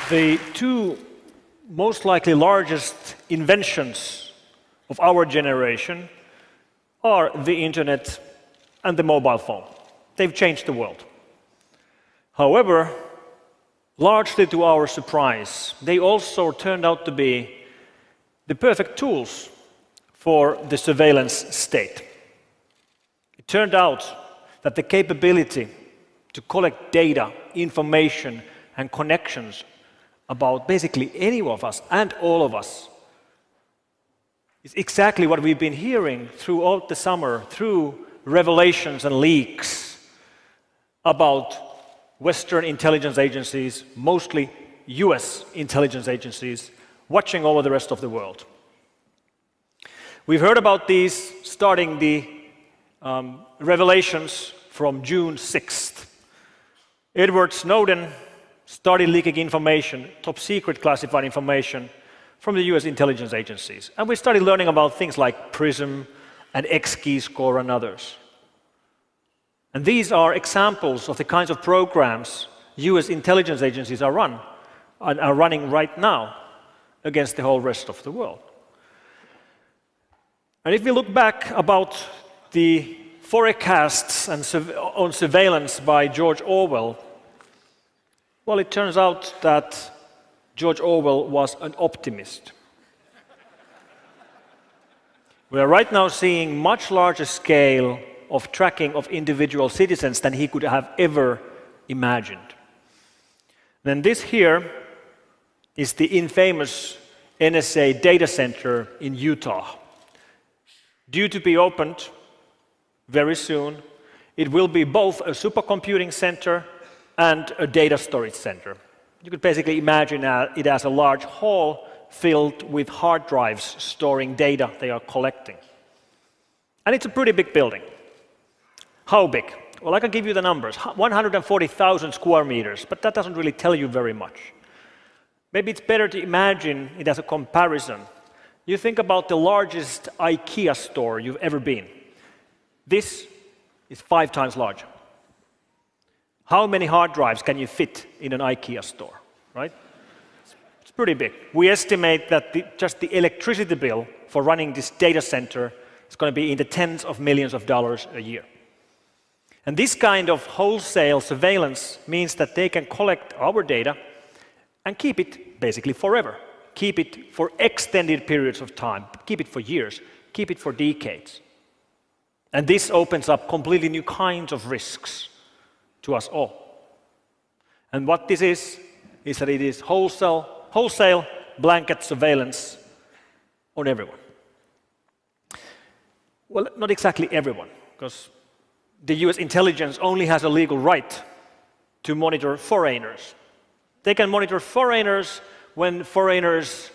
The two most likely largest inventions of our generation are the internet and the mobile phone. They've changed the world. However, largely to our surprise, they also turned out to be the perfect tools for the surveillance state. It turned out that the capability to collect data, information, and connections about basically any of us and all of us is exactly what we've been hearing throughout the summer through revelations and leaks about Western intelligence agencies, mostly US intelligence agencies, watching over the rest of the world. We've heard about these starting the revelations from June 6th. Edward Snowden started leaking information, top secret classified information, from the US intelligence agencies. And we started learning about things like PRISM and X-Keyscore and others. And these are examples of the kinds of programs US intelligence agencies are running right now against the whole rest of the world. And if we look back about the forecasts on surveillance by George Orwell, well, it turns out that George Orwell was an optimist. We are right now seeing much larger scale of tracking of individual citizens than he could have ever imagined. Then this here is the infamous NSA data center in Utah. Due to be opened very soon, it will be both a supercomputing center and a data storage center. You could basically imagine it as a large hall filled with hard drives storing data they are collecting. And it's a pretty big building. How big? Well, I can give you the numbers. 140,000 square meters, but that doesn't really tell you very much. Maybe it's better to imagine it as a comparison. You think about the largest IKEA store you've ever been. This is 5 times larger. How many hard drives can you fit in an IKEA store, right? It's pretty big. We estimate that just the electricity bill for running this data center is going to be in the tens of millions of dollars a year. And this kind of wholesale surveillance means that they can collect our data and keep it basically forever. Keep it for extended periods of time. Keep it for years. Keep it for decades. And this opens up completely new kinds of risks to us all. And what this is that it is wholesale blanket surveillance on everyone. Well, not exactly everyone, because the US intelligence only has a legal right to monitor foreigners. They can monitor foreigners when foreigners'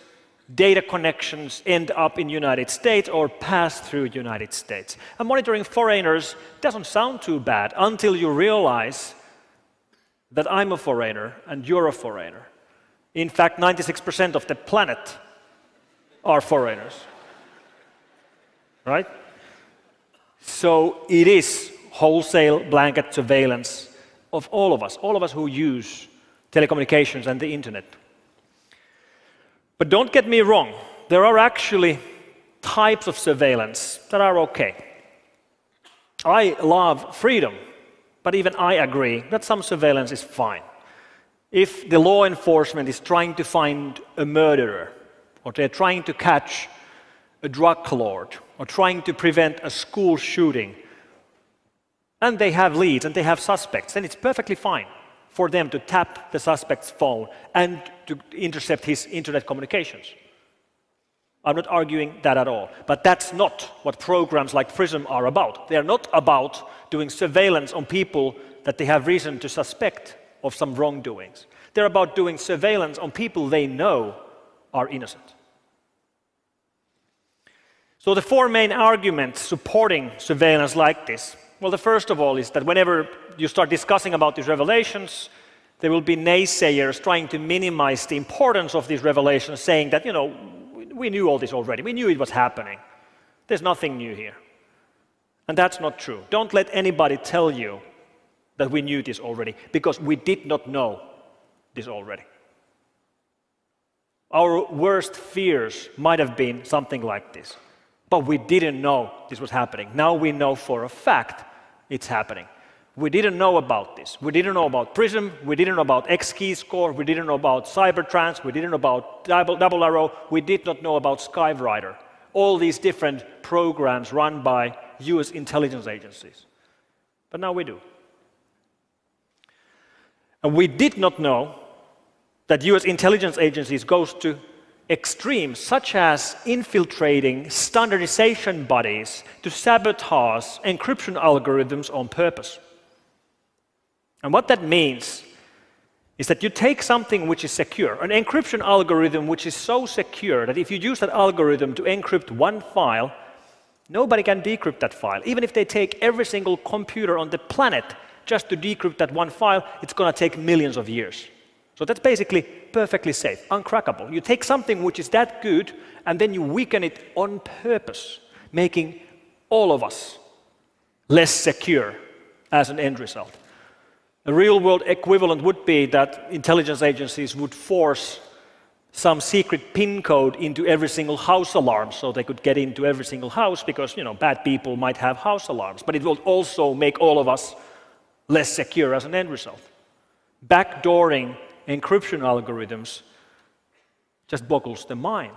data connections end up in the United States or pass through the United States. And monitoring foreigners doesn't sound too bad until you realize that I'm a foreigner and you're a foreigner. In fact, 96% of the planet are foreigners. Right? So it is wholesale blanket surveillance of all of us who use telecommunications and the internet. But don't get me wrong, there are actually types of surveillance that are okay. I love freedom, but even I agree that some surveillance is fine. If the law enforcement is trying to find a murderer, or they're trying to catch a drug lord, or trying to prevent a school shooting, and they have leads and they have suspects, then it's perfectly fine for them to tap the suspect's phone and to intercept his internet communications. I'm not arguing that at all. But that's not what programs like PRISM are about. They are not about doing surveillance on people that they have reason to suspect of some wrongdoings. They're about doing surveillance on people they know are innocent. So the 4 main arguments supporting surveillance like this. Well, the first of all is that whenever you start discussing about these revelations, there will be naysayers trying to minimize the importance of these revelations, saying that, you know, we knew all this already. We knew it was happening. There's nothing new here. And that's not true. Don't let anybody tell you that we knew this already, because we did not know this already. Our worst fears might have been something like this. But we didn't know this was happening. Now we know for a fact it's happening. We didn't know about this. We didn't know about PRISM. We didn't know about X-key score. We didn't know about Cybertrans. We didn't know about Double Arrow. We did not know about Skyrider. All these different programs run by US intelligence agencies. But now we do. And we did not know that US intelligence agencies goes to extremes such as infiltrating standardization bodies to sabotage encryption algorithms on purpose. And what that means is that you take something which is secure, an encryption algorithm which is so secure that if you use that algorithm to encrypt one file, nobody can decrypt that file. Even if they take every single computer on the planet just to decrypt that one file, it's going to take millions of years. So that's basically perfectly safe, uncrackable. You take something which is that good and then you weaken it on purpose, making all of us less secure as an end result. The real-world equivalent would be that intelligence agencies would force some secret PIN code into every single house alarm so they could get into every single house because, bad people might have house alarms. But it will also make all of us less secure as an end result. Backdooring encryption algorithms just boggles the mind.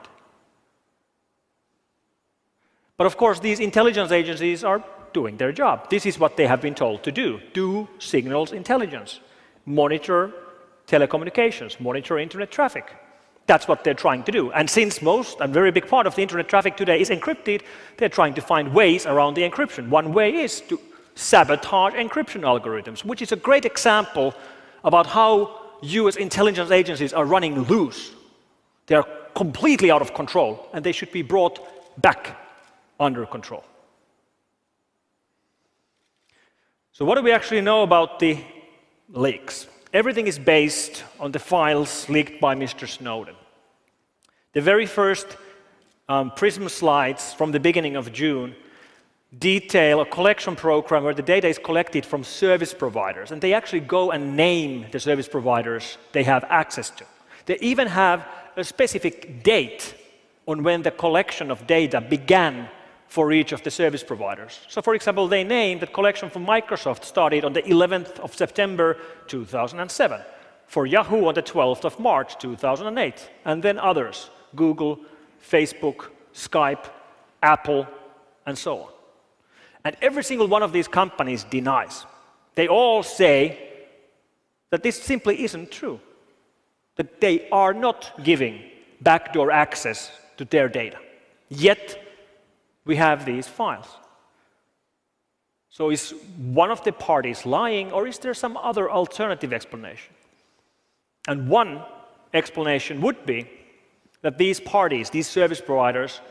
But of course, these intelligence agencies are doing their job. This is what they have been told to do. Do signals intelligence. Monitor telecommunications. Monitor internet traffic. That's what they're trying to do. And since most and very big part of the internet traffic today is encrypted, they're trying to find ways around the encryption. One way is to sabotage encryption algorithms, which is a great example about how US intelligence agencies are running loose. They are completely out of control, and they should be brought back under control. So what do we actually know about the leaks? Everything is based on the files leaked by Mr. Snowden. The very first PRISM slides from the beginning of June detail a collection program where the data is collected from service providers, and they actually go and name the service providers they have access to. They even have a specific date on when the collection of data began for each of the service providers. So for example, they named that collection from Microsoft started on the 11th of September 2007, for Yahoo on the 12th of March 2008, and then others, Google, Facebook, Skype, Apple, and so on. And every single one of these companies denies. They all say that this simply isn't true, that they are not giving backdoor access to their data. Yet, we have these files. So is one of the parties lying, or is there some other alternative explanation? And one explanation would be that these parties, these service providers,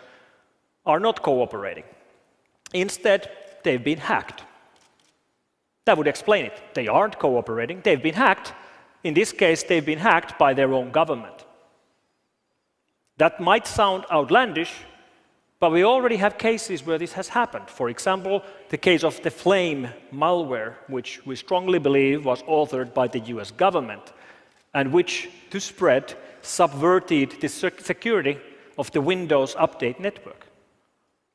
are not cooperating. Instead, they've been hacked. That would explain it. They aren't cooperating, they've been hacked. In this case, they've been hacked by their own government. That might sound outlandish, but we already have cases where this has happened. For example, the case of the Flame malware, which we strongly believe was authored by the US government, and which, to spread, subverted the security of the Windows Update network.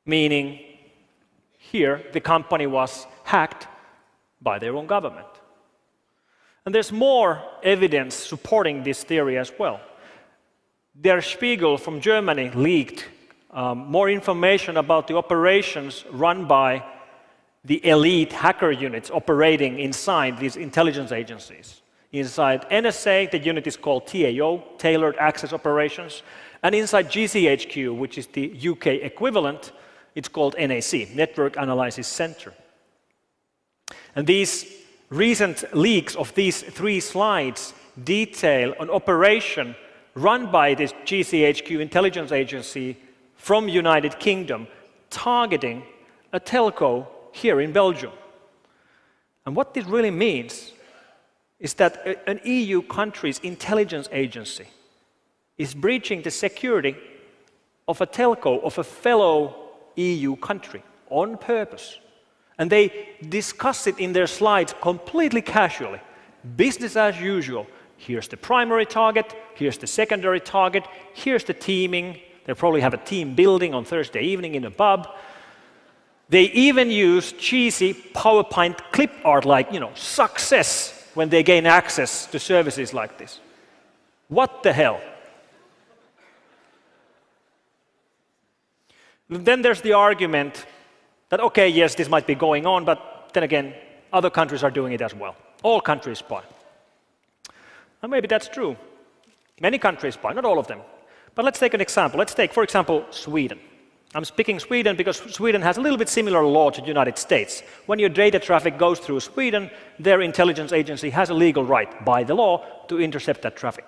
Meaning, here, the company was hacked by their own government. And there's more evidence supporting this theory as well. Der Spiegel from Germany leaked more information about the operations run by the elite hacker units operating inside these intelligence agencies. Inside NSA, the unit is called TAO, Tailored Access Operations, and inside GCHQ, which is the UK equivalent, it's called NAC, Network Analysis Center. And these recent leaks of these 3 slides detail an operation run by this GCHQ intelligence agency from United Kingdom targeting a telco here in Belgium. And what this really means is that an EU country's intelligence agency is breaching the security of a telco of a fellow EU country on purpose. And they discuss it in their slides completely casually. Business as usual. Here's the primary target, here's the secondary target, here's the teaming. They probably have a team building on Thursday evening in a pub. They even use cheesy PowerPoint clip art like, success when they gain access to services like this. What the hell? Then there's the argument that, okay, yes, this might be going on, but then again, other countries are doing it as well. All countries spy. And maybe that's true. Many countries spy, not all of them. But let's take an example. Let's take, for example, Sweden. I'm speaking Sweden because Sweden has a little bit similar law to the United States. When your data traffic goes through Sweden, their intelligence agency has a legal right, by the law, to intercept that traffic.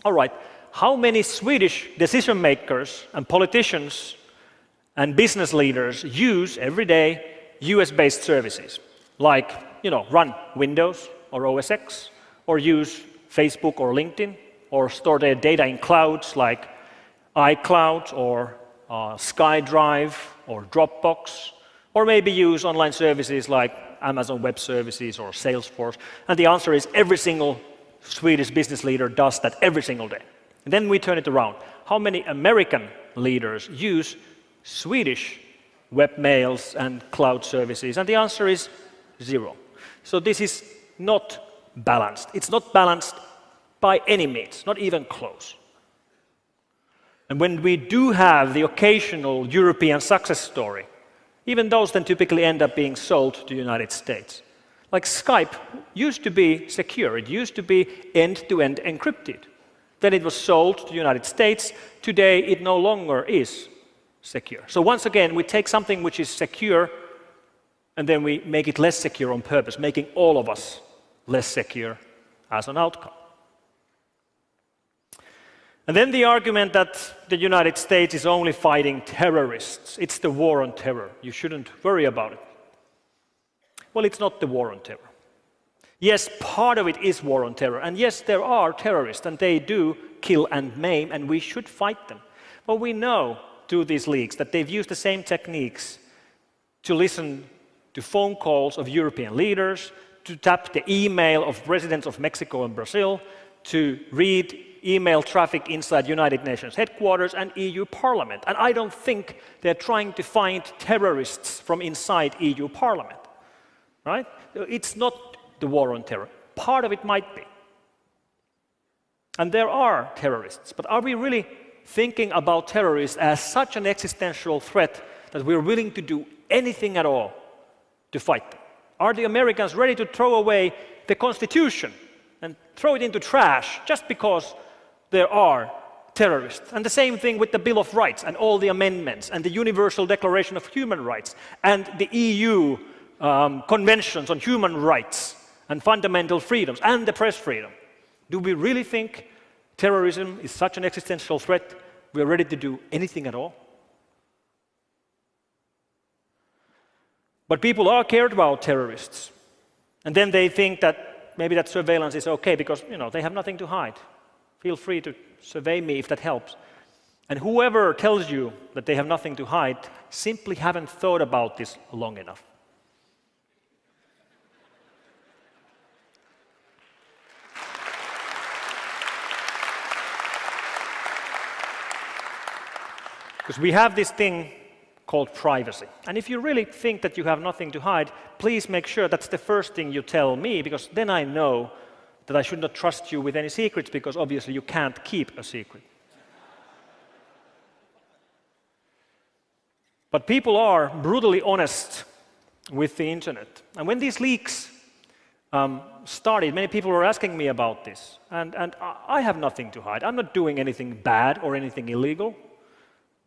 All right, how many Swedish decision makers and politicians and business leaders use every day US-based services, like, run Windows or OS X, or use Facebook or LinkedIn, or store their data in clouds like iCloud or SkyDrive or Dropbox, or maybe use online services like Amazon Web Services or Salesforce? And the answer is every single Swedish business leader does that every single day. And then we turn it around. How many American leaders use Swedish webmails and cloud services? And the answer is 0. So this is not balanced. It's not balanced by any means, not even close. And when we do have the occasional European success story, even those then typically end up being sold to the United States. Like Skype used to be secure. It used to be end-to-end encrypted. Then it was sold to the United States. Today, it no longer is secure. So once again, we take something which is secure and then we make it less secure on purpose, making all of us less secure as an outcome. And then the argument that the United States is only fighting terrorists. It's the war on terror. You shouldn't worry about it. Well, it's not the war on terror. Yes, part of it is war on terror. And yes, there are terrorists, and they do kill and maim, and we should fight them. But we know through these leaks that they've used the same techniques to listen to phone calls of European leaders, to tap the email of presidents of Mexico and Brazil, to read email traffic inside United Nations headquarters and EU Parliament. And I don't think they're trying to find terrorists from inside EU Parliament. Right? It's not the war on terror. Part of it might be. And there are terrorists. But are we really thinking about terrorists as such an existential threat that we're willing to do anything at all to fight them? Are the Americans ready to throw away the Constitution and throw it into trash just because there are terrorists? And the same thing with the Bill of Rights and all the amendments and the Universal Declaration of Human Rights and the EU conventions on human rights and fundamental freedoms and the press freedom. Do we really think terrorism is such an existential threat we're ready to do anything at all? But people are cared about terrorists. And then they think that maybe that surveillance is okay because, they have nothing to hide. Feel free to survey me if that helps. And whoever tells you that they have nothing to hide simply haven't thought about this long enough. Because we have this thing called privacy. And if you really think that you have nothing to hide, please make sure that's the first thing you tell me, because then I know that I should not trust you with any secrets, because obviously you can't keep a secret. But people are brutally honest with the internet. And when these leaks started, many people were asking me about this. And I have nothing to hide. I'm not doing anything bad or anything illegal.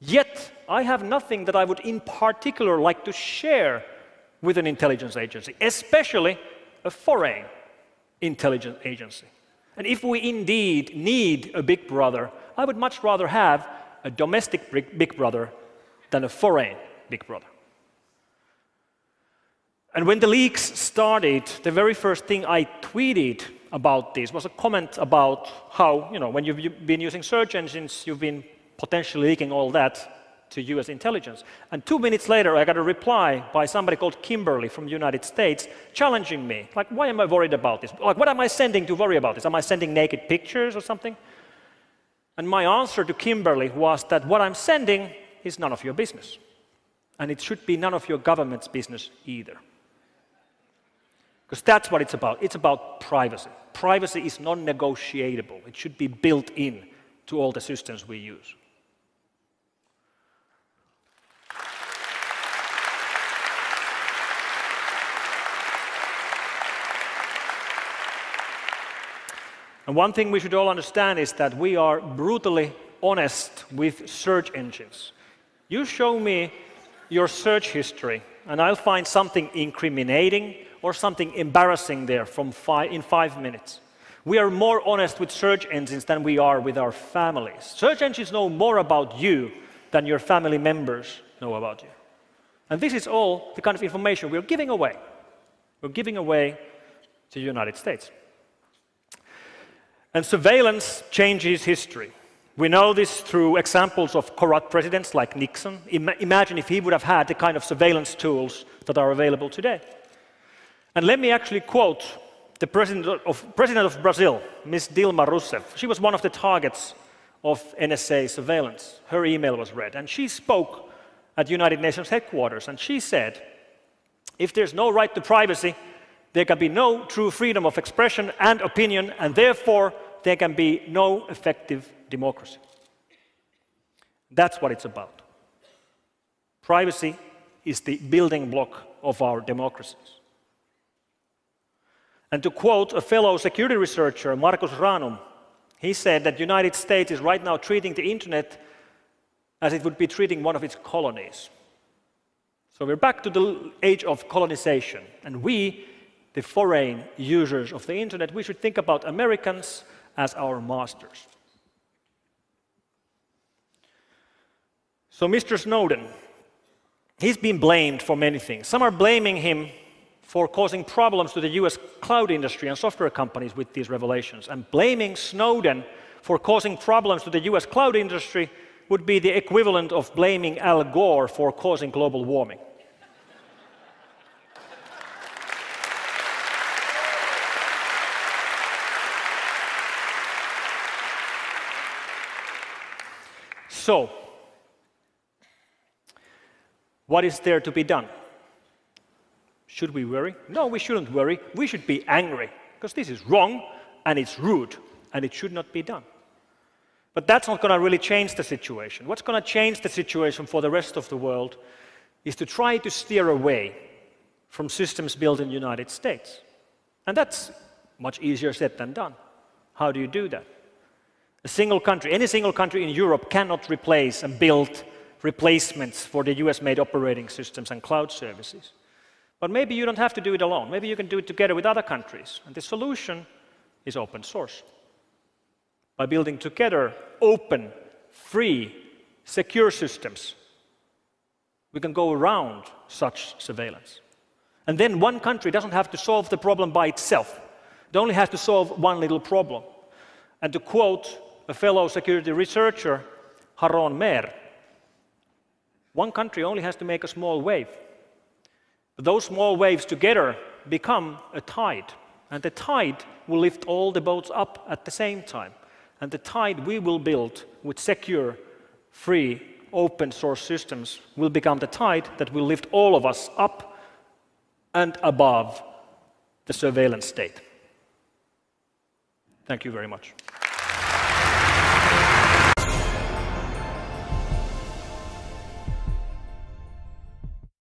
Yet, I have nothing that I would in particular like to share with an intelligence agency, especially a foreign intelligence agency. And if we indeed need a big brother, I would much rather have a domestic big brother than a foreign big brother. And when the leaks started, the very first thing I tweeted about this was a comment about how, when you've been using search engines, you've been potentially leaking all that. to US intelligence. And 2 minutes later, I got a reply by somebody called Kimberly from the United States challenging me. Like, why am I worried about this? Like, what am I sending to worry about this? Am I sending naked pictures or something? And my answer to Kimberly was that what I'm sending is none of your business. And it should be none of your government's business either. Because that's what it's about. It's about privacy. Privacy is non-negotiable. It should be built in to all the systems we use. And one thing we should all understand is that we are brutally honest with search engines. You show me your search history, and I'll find something incriminating or something embarrassing there in 5 minutes. We are more honest with search engines than we are with our families. Search engines know more about you than your family members know about you. And this is all the kind of information we're giving away. We're giving away to the United States. And surveillance changes history. We know this through examples of corrupt presidents like Nixon. Imagine if he would have had the kind of surveillance tools that are available today. And let me actually quote the President of Brazil, Ms. Dilma Rousseff. She was one of the targets of NSA surveillance. Her email was read, and she spoke at the United Nations headquarters, and she said, if there's no right to privacy, there can be no true freedom of expression and opinion, and therefore there can be no effective democracy. That's what it's about. Privacy is the building block of our democracies. And to quote a fellow security researcher, Marcus Ranum, he said that the United States is right now treating the internet as it would be treating one of its colonies. So we're back to the age of colonization, and we, the foreign users of the internet, we should think about Americans as our masters. So Mr. Snowden, he's been blamed for many things. Some are blaming him for causing problems to the US cloud industry and software companies with these revelations. And blaming Snowden for causing problems to the US cloud industry would be the equivalent of blaming Al Gore for causing global warming. So, what is there to be done? Should we worry? No, we shouldn't worry. We should be angry, because this is wrong, and it's rude, and it should not be done. But that's not going to really change the situation. What's going to change the situation for the rest of the world is to try to steer away from systems built in the United States. And that's much easier said than done. How do you do that? A single country, any single country in Europe cannot replace and build replacements for the US-made operating systems and cloud services. But maybe you don't have to do it alone. Maybe you can do it together with other countries. And the solution is open source. By building together open, free, secure systems, we can go around such surveillance. And then one country doesn't have to solve the problem by itself. It only has to solve one little problem. And to quote a fellow security researcher, Haron Mer, one country only has to make a small wave. But those small waves together become a tide. And the tide will lift all the boats up at the same time. And the tide we will build with secure, free, open source systems will become the tide that will lift all of us up and above the surveillance state. Thank you very much.